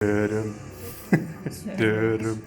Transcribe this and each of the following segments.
Dum, dum,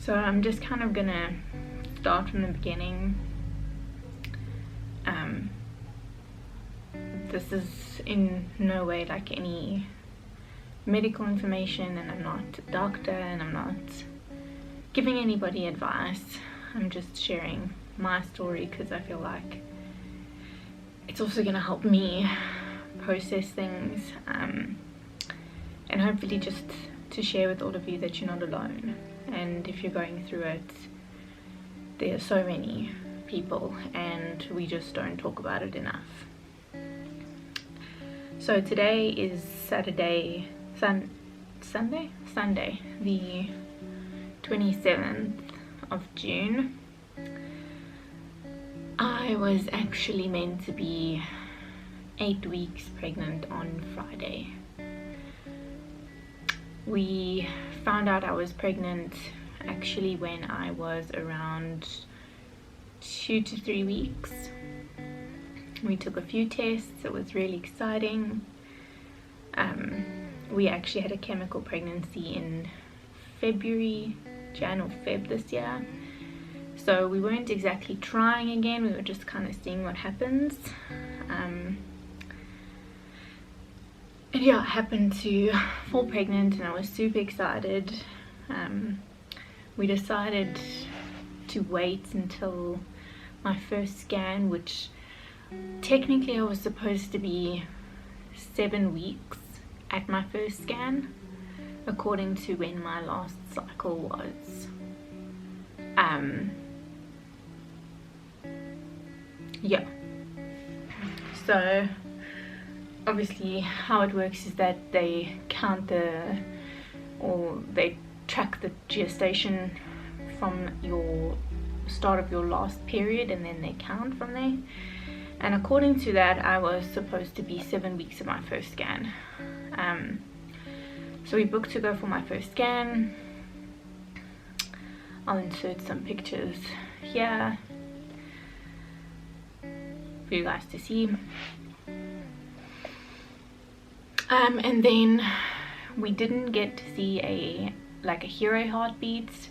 So I'm just kind of gonna start from the beginning. This is in no way like any medical information, and I'm not a doctor, and I'm not giving anybody advice. I'm just sharing my story because I feel like it's also gonna help me process things, and hopefully just to share with all of you that you're not alone. And if you're going through it, there are so many people and we just don't talk about it enough. So today is Sunday, the 27th of June. I was actually meant to be 8 weeks pregnant on Friday. We found out I was pregnant actually when I was around 2 to 3 weeks. We took a few tests. It was really exciting. We actually had a chemical pregnancy in Jan or Feb this year. So we weren't exactly trying again, we were just kind of seeing what happens. And yeah, I happened to fall pregnant and I was super excited. We decided to wait until my first scan, which technically I was supposed to be 7 weeks at my first scan, according to when my last cycle was. Yeah, so obviously how it works is that they count they track the gestation from your start of your last period, and then they count from there. And according to that, I was supposed to be 7 weeks at my first scan. So we booked to go for my first scan. I'll insert some pictures here for you guys to see. And then we didn't get to see a hero heartbeat.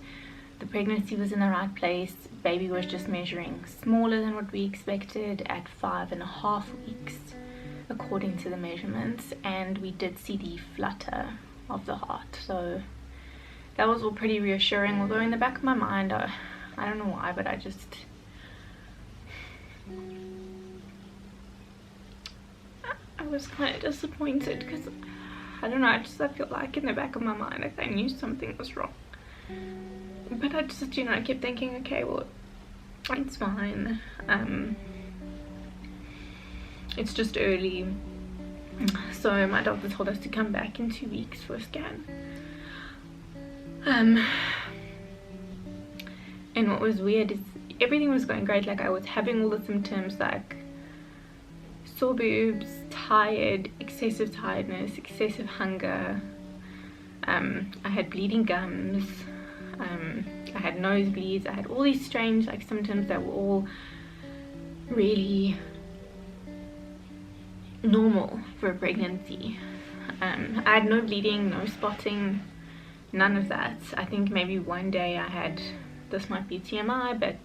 The pregnancy was in the right place. Baby was just measuring smaller than what we expected at 5.5 weeks, according to the measurements. And we did see the flutter of the heart. So that was all pretty reassuring. Although in the back of my mind, I don't know why, but I was kind of disappointed because I don't know, I feel like in the back of my mind I knew something was wrong, but I just kept thinking, okay, well, it's fine, it's just early. So my doctor told us to come back in 2 weeks for a scan. And what was weird is everything was going great. Like I was having all the symptoms, like sore boobs, tired, excessive tiredness, excessive hunger, I had bleeding gums, I had nosebleeds, I had all these strange like symptoms that were all really normal for a pregnancy. I had no bleeding, no spotting, none of that. I think maybe one day I had, this might be TMI, but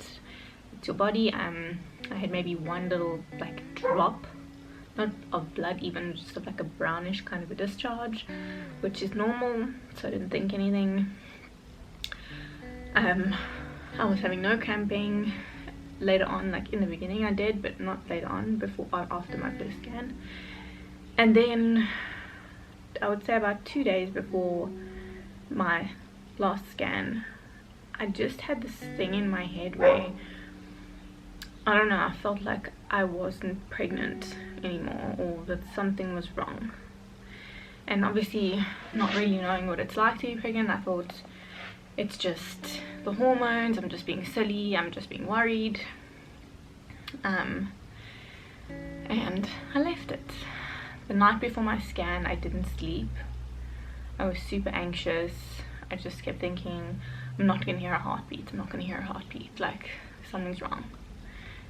it's your body. I had maybe one little like drop, not of blood even, just of like a brownish kind of a discharge, which is normal, so I didn't think anything. I was having no cramping. Later on, like in the beginning I did, but not later on, before or after my first scan. And then I would say about 2 days before my last scan, I just had this thing in my head where, I don't know, I felt like I wasn't pregnant anymore, or that something was wrong. And obviously not really knowing what it's like to be pregnant, I thought it's just the hormones, I'm just being silly, I'm just being worried. And I left it. The night before my scan, I didn't sleep. I was super anxious. I just kept thinking, I'm not gonna hear a heartbeat, I'm not gonna hear a heartbeat, like something's wrong.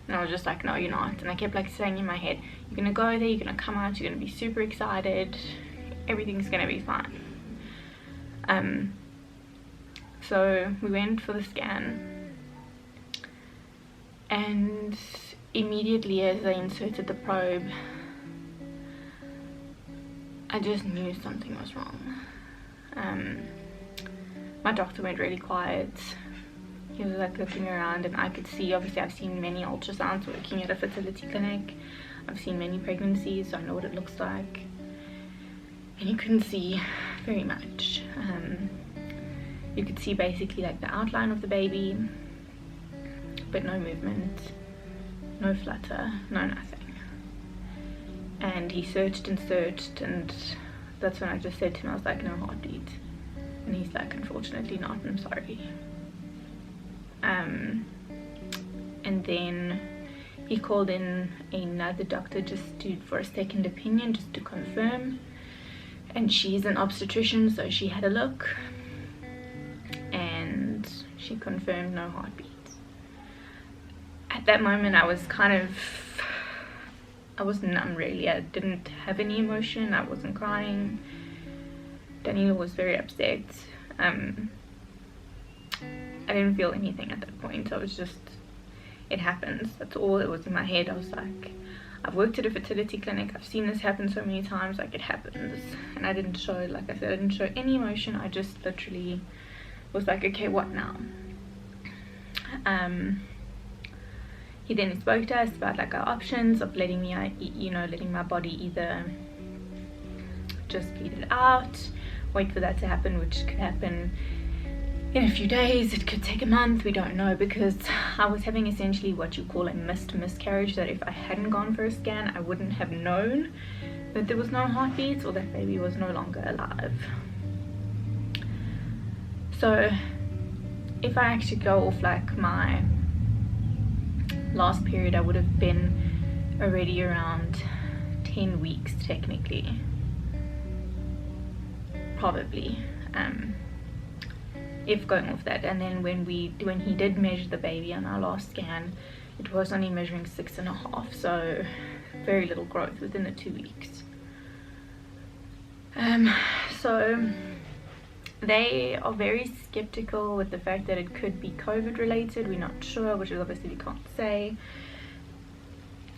And I was just like, no, you're not. And I kept like saying in my head, you're gonna go there, you're gonna come out, you're gonna be super excited, everything's gonna be fine. So we went for the scan, and immediately as they inserted the probe, I just knew something was wrong. My doctor went really quiet. He was like looking around, and I could see, obviously I've seen many ultrasounds working at a fertility clinic, I've seen many pregnancies, so I know what it looks like, and you couldn't see very much. You could see basically like the outline of the baby, but no movement, no flutter, no nothing. And he searched and searched, and that's when I just said to him, I was like, no heartbeat. And he's like, unfortunately not, I'm sorry. And then he called in another doctor just for a second opinion, just to confirm. And she's an obstetrician, so she had a look, and she confirmed no heartbeat. At that moment I was numb really. I didn't have any emotion, I wasn't crying. Daniela was very upset. I didn't feel anything at that point. I was just, it happens, that's all it was in my head. I was like, I've worked at a fertility clinic, I've seen this happen so many times, like it happens. And I didn't show, like I said, I didn't show any emotion. I just literally was like, okay, what now? He then spoke to us about like our options of letting me, letting my body either just bleed it out, wait for that to happen, which could happen in a few days, it could take a month, we don't know, because I was having essentially what you call a missed miscarriage, that if I hadn't gone for a scan, I wouldn't have known that there was no heartbeats or that baby was no longer alive. So if I actually go off like my last period, I would have been already around 10 weeks technically, probably, if going off that. And then when he did measure the baby on our last scan, it was only measuring 6.5, so very little growth within the 2 weeks. So they are very skeptical with the fact that it could be COVID related. We're not sure, which is obviously we can't say.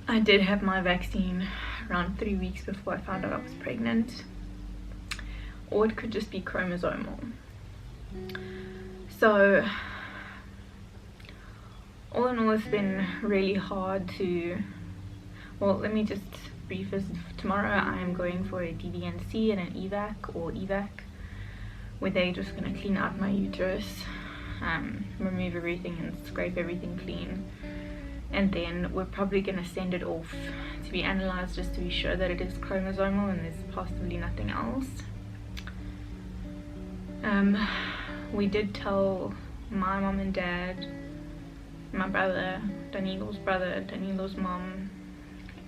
I did have my vaccine around 3 weeks before I found out I was pregnant, or it could just be chromosomal. So all in all, it's been really hard to, well, let me just brief this. Tomorrow I am going for a DDNC and an evac, where they're just going to clean out my uterus, remove everything and scrape everything clean, and then we're probably going to send it off to be analyzed just to be sure that it is chromosomal and there's possibly nothing else. We did tell my mom and dad, my brother, Daniela's mom,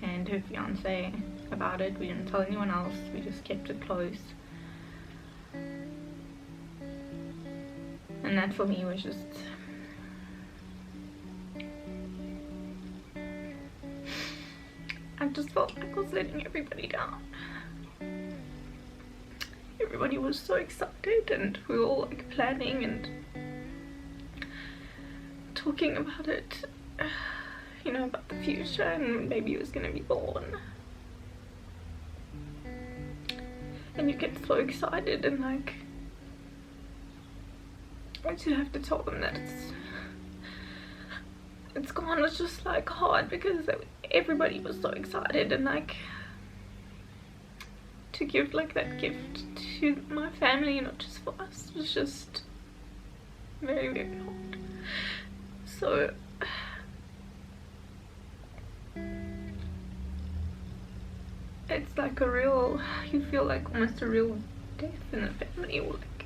and her fiance about it. We didn't tell anyone else, we just kept it close. And that for me was just, I just felt like I was letting everybody down. Everybody was so excited, and we were all like planning and talking about it, you know, about the future and when baby was gonna be born. And you get so excited, and like, once you have to tell them that it's gone, it's just like hard, because everybody was so excited, and like, to give like that gift to my family, not just for us, was just very, very hard. So it's like a real, you feel like almost a real death in the family, or like,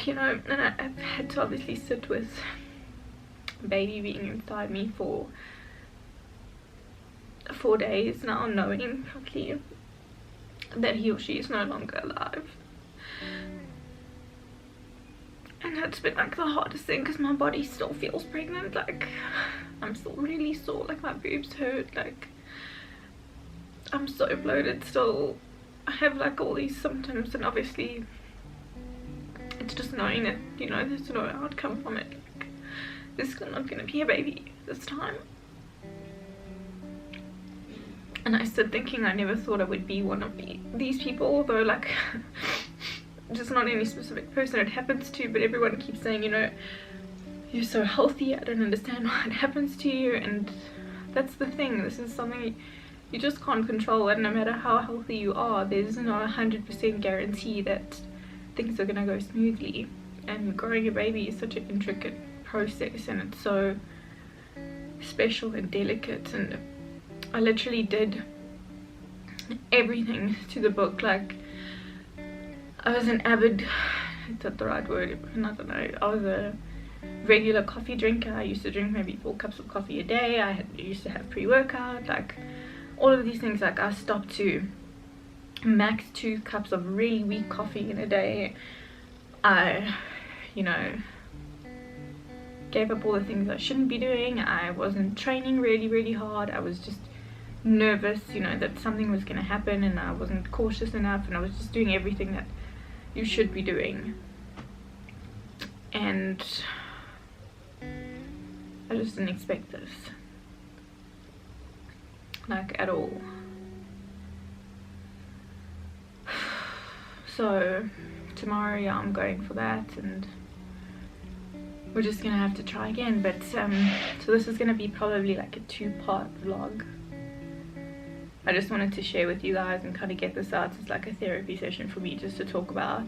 you know. And I've had to obviously sit with baby being inside me for 4 days now, knowing probably that he or she is no longer alive. And that's been like the hardest thing, because my body still feels pregnant. Like, I'm still really sore, like my boobs hurt, like I'm so bloated still. I have like all these symptoms, and obviously it's just knowing that, you know, there's no outcome from it. Like, there's not gonna be a baby this time. And I stood thinking, I never thought I would be one of these people, although like just not any specific person it happens to, but everyone keeps saying, you know, you're so healthy, I don't understand why it happens to you. And that's the thing, this is something you just can't control, and no matter how healthy you are, there's no 100% guarantee that things are gonna go smoothly. And growing a baby is such an intricate process, and it's so special and delicate, and I literally did everything to the book. Like, I was an avid, is that the right word? I don't know. I was a regular coffee drinker. I used to drink maybe 4 cups of coffee a day. I used to have pre-workout, like all of these things. Like, I stopped to max 2 cups of really weak coffee in a day. I, you know, gave up all the things I shouldn't be doing. I wasn't training really hard. I was just nervous, you know, that something was going to happen, and I wasn't cautious enough, and I was just doing everything that you should be doing. And I just didn't expect this, like, at all. So tomorrow, yeah, I'm going for that, and we're just gonna have to try again. But so this is gonna be probably like a 2-part vlog. I just wanted to share with you guys and kind of get this out. It's like a therapy session for me, just to talk about.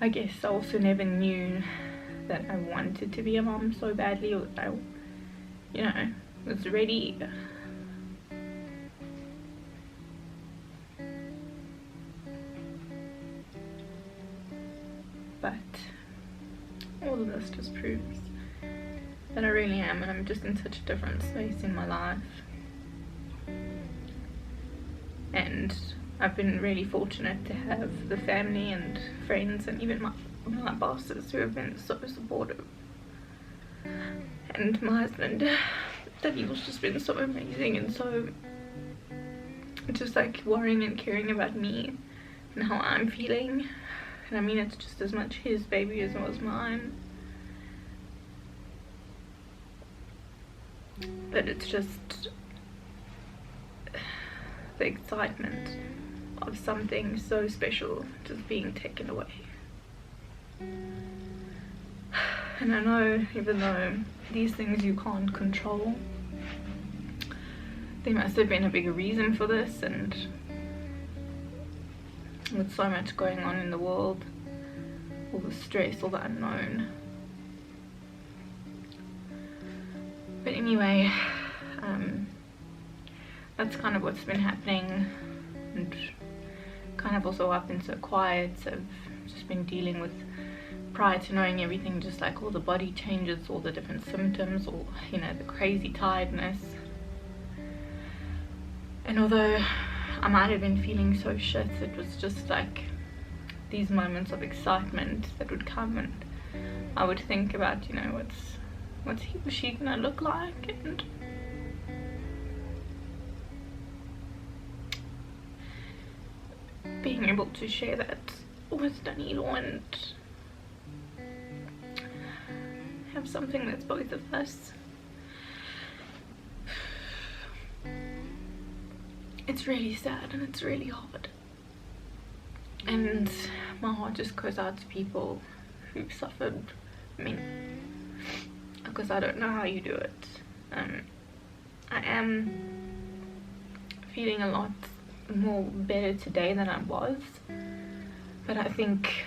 I guess I also never knew that I wanted to be a mom so badly, or that I, you know, was ready. But all of this just proves that I really am, and I'm just in such a different space in my life. And I've been really fortunate to have the family and friends, and even my bosses, who have been so supportive. And my husband, that he was just been so amazing, and so just like worrying and caring about me and how I'm feeling. And I mean, it's just as much his baby as it was mine. But it's just the excitement of something so special just being taken away. And I know, even though these things you can't control, there must have been a bigger reason for this, and with so much going on in the world, all the stress, all the unknown. But anyway, that's kind of what's been happening, and kind of also I've been so quiet. So I've just been dealing with, prior to knowing everything, just like all the body changes, all the different symptoms, all, you know, the crazy tiredness. And although I might have been feeling so shit, it was just like these moments of excitement that would come, and I would think about, you know, what's he or she gonna look like, and being able to share that with Danilo and have something that's both of us. It's really sad and it's really hard, and my heart just goes out to people who've suffered. I mean, because I don't know how you do it. I am feeling a lot more better today than I was, but I think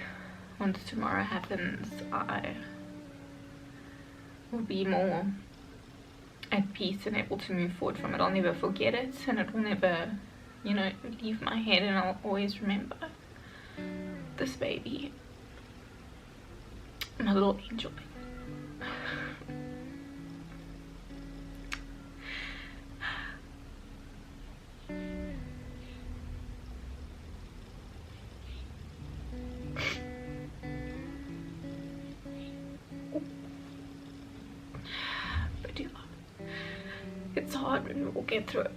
once tomorrow happens, I will be more at peace and able to move forward from it. I'll never forget it, and it will never, you know, leave my head, and I'll always remember this baby, my little angel baby. But yeah, it's hard when we all get through it.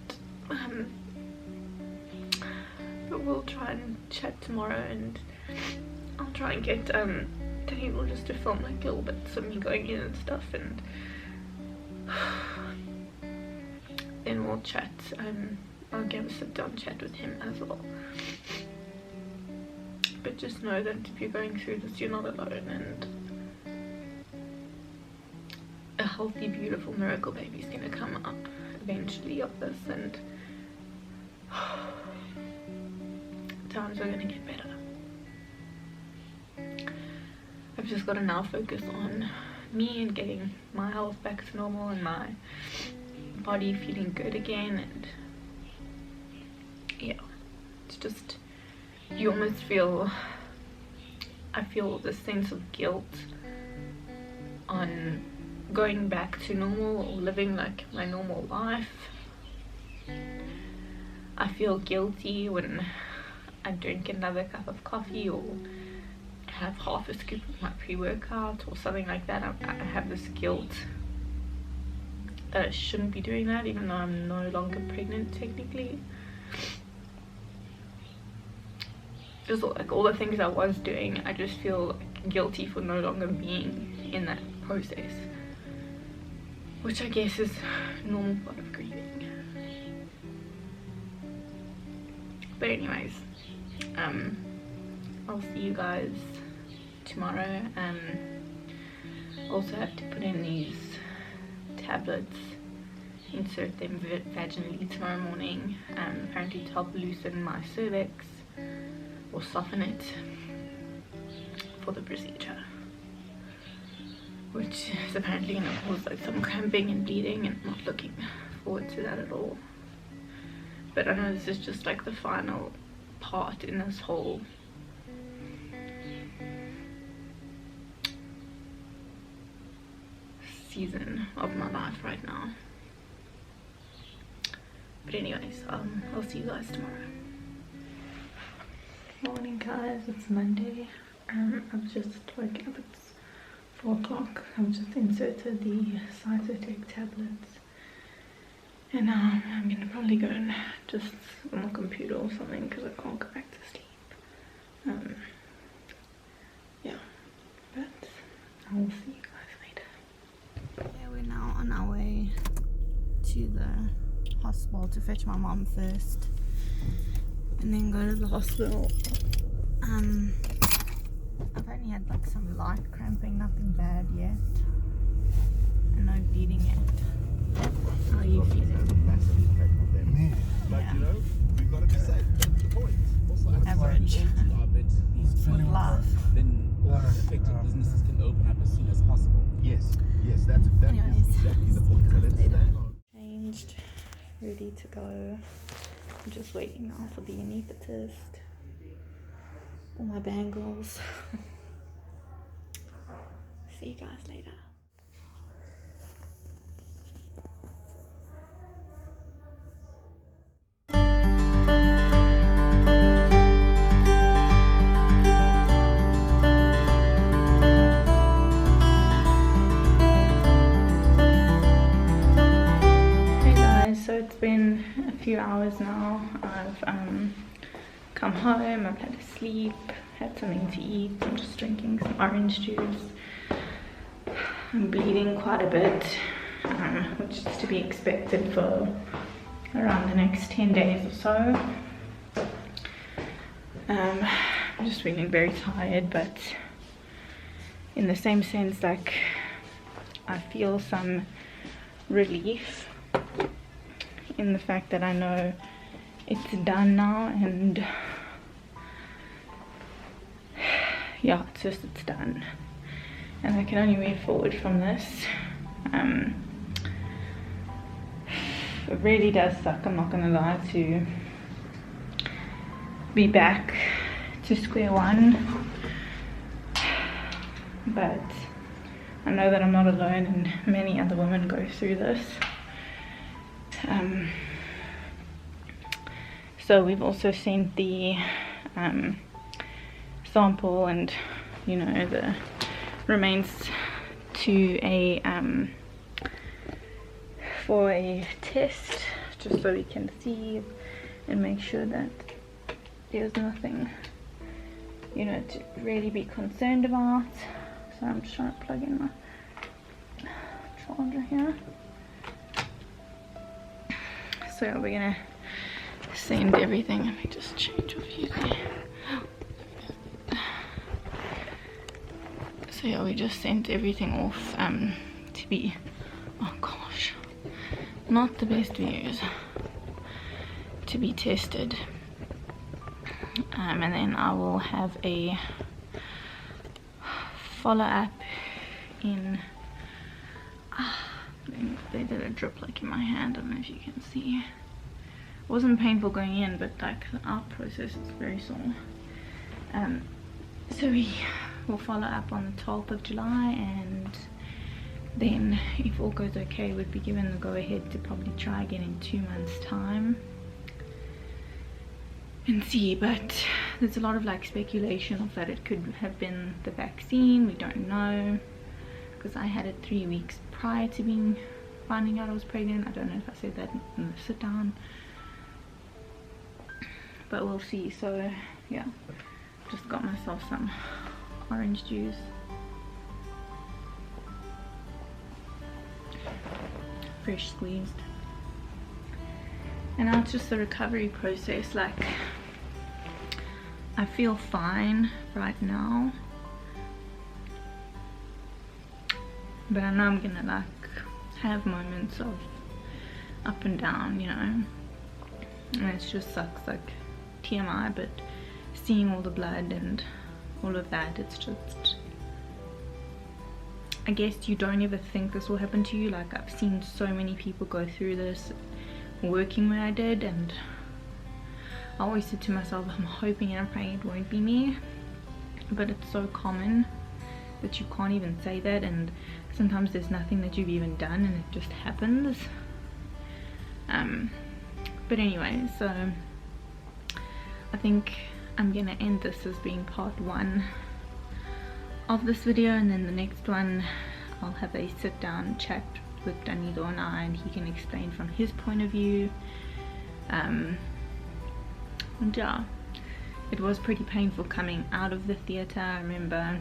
But we'll try and chat tomorrow, and I'll try and get Danilo just to film like little bits of me going in and stuff, and then we'll chat. I'll get a sit down chat with him as well. But just know that if you're going through this, you're not alone, and a healthy, beautiful miracle baby is gonna come up eventually of this, and times are gonna get better. I've just got to now focus on me and getting my health back to normal and my body feeling good again, and yeah, it's just, you almost feel, I feel this sense of guilt on going back to normal or living like my normal life. I feel guilty when I drink another cup of coffee or have half a scoop of my pre-workout or something like that. I have this guilt that I shouldn't be doing that, even though I'm no longer pregnant technically. Just like all the things I was doing, I just feel like guilty for no longer being in that process, which I guess is a normal part of grieving. But anyways, I'll see you guys tomorrow. Also have to put in these tablets, insert them vaginally tomorrow morning, apparently to help loosen my cervix or soften it for the procedure, which is apparently going to cause like some cramping and bleeding, and I'm not looking forward to that at all. But I know this is just like the final part in this whole season of my life right now. But anyways, I'll see you guys tomorrow. Morning guys, it's Monday. I've just woken up, it's 4 o'clock. I've just inserted the Cytotec tablets, and now I'm gonna probably go and just sit on my computer or something because I can't go back to sleep. Yeah, but I will see you guys later. Yeah, we're now on our way to the hospital to fetch my mom first, and then go to the hospital. I've only had like some light cramping, nothing bad yet, and no bleeding yet. How are you feeling? But you know, we've got to be safe. That's the point. Also, Average. With life. Then affected businesses can open up as soon as possible. Yes, that's Anyways, exactly the point. So let's stay on. Changed, ready to go. I'm just waiting now for the anaesthetist. All my bangles. See you guys later. come home, I've had a sleep, had something to eat. I'm just drinking some orange juice. I'm bleeding quite a bit, which is to be expected for around the next 10 days or so. I'm just feeling very tired, but in the same sense, like, I feel some relief in the fact that I know it's done now, and yeah, it's done, and I can only move forward from this. It really does suck, I'm not gonna lie, to be back to square one, but I know that I'm not alone, and many other women go through this. So we've also sent the sample and, you know, the remains to a for a test, just so we can see and make sure that there's nothing, you know, to really be concerned about. So I'm just trying to plug in my charger here. So we're gonna send everything. Let me just change a view there. So yeah, we just sent everything off to be, oh gosh, not the best views, to be tested. And then I will have a follow-up in, they did a drip like in my hand, I don't know if you can see. It wasn't painful going in, but like the out process is very sore. So we will follow up on the 12th of July, and then if all goes okay, we'd be given the go-ahead to probably try again in 2 months' time and see. But there's a lot of like speculation of that it could have been the vaccine. We don't know, because I had it 3 weeks prior to finding out I was pregnant. I don't know if I said that in the sit down, but we'll see. So yeah, just got myself some orange juice. Fresh squeezed. And now it's just the recovery process. Like, I feel fine right now, but I know I'm gonna like have moments of up and down, you know, and it just sucks, like TMI, but seeing all the blood and all of that, it's just, I guess you don't ever think this will happen to you. Like, I've seen so many people go through this working where I did, and I always said to myself, I'm hoping and I'm praying it won't be me, but it's so common that you can't even say that, and sometimes there's nothing that you've even done and it just happens. But anyway, so I think I'm gonna end this as being part 1 of this video, and then the next one I'll have a sit down chat with Danilo and I, and he can explain from his point of view. And yeah, it was pretty painful coming out of the theatre. I remember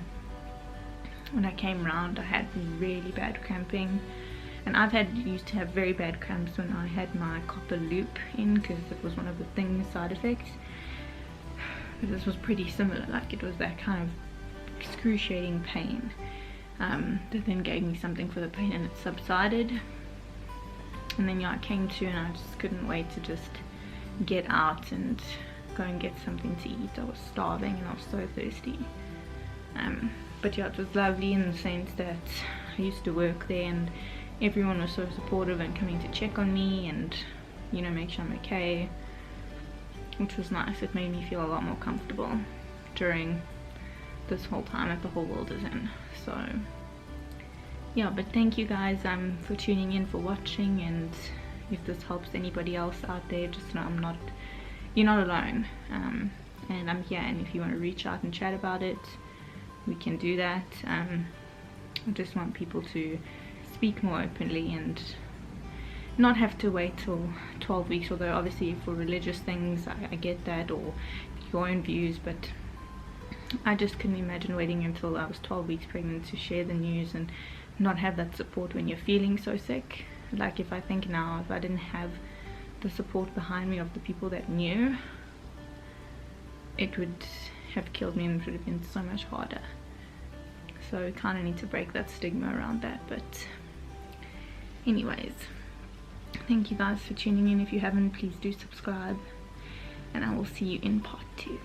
when I came round, I had really bad cramping, and used to have very bad cramps when I had my copper loop in, because it was one of the side effects. But this was pretty similar, like it was that kind of excruciating pain that then gave me something for the pain, and it subsided. And then yeah, I came to, and I just couldn't wait to just get out and go and get something to eat. I was starving and I was so thirsty. But yeah, it was lovely in the sense that I used to work there, and everyone was so supportive and coming to check on me and, you know, make sure I'm okay, which was nice. It made me feel a lot more comfortable during this whole time that the whole world is in. So yeah, but thank you guys for tuning in, for watching, and if this helps anybody else out there, just know you're not alone, and I'm here, and if you want to reach out and chat about it, we can do that. I just want people to speak more openly and not have to wait till 12 weeks, although obviously for religious things I get that, or your own views, but I just couldn't imagine waiting until I was 12 weeks pregnant to share the news and not have that support when you're feeling so sick. Like, if I think now, if I didn't have the support behind me of the people that knew, it would have killed me and it would have been so much harder. So kind of need to break that stigma around that. But anyways, thank you guys for tuning in. If you haven't, please do subscribe, and I will see you in part 2.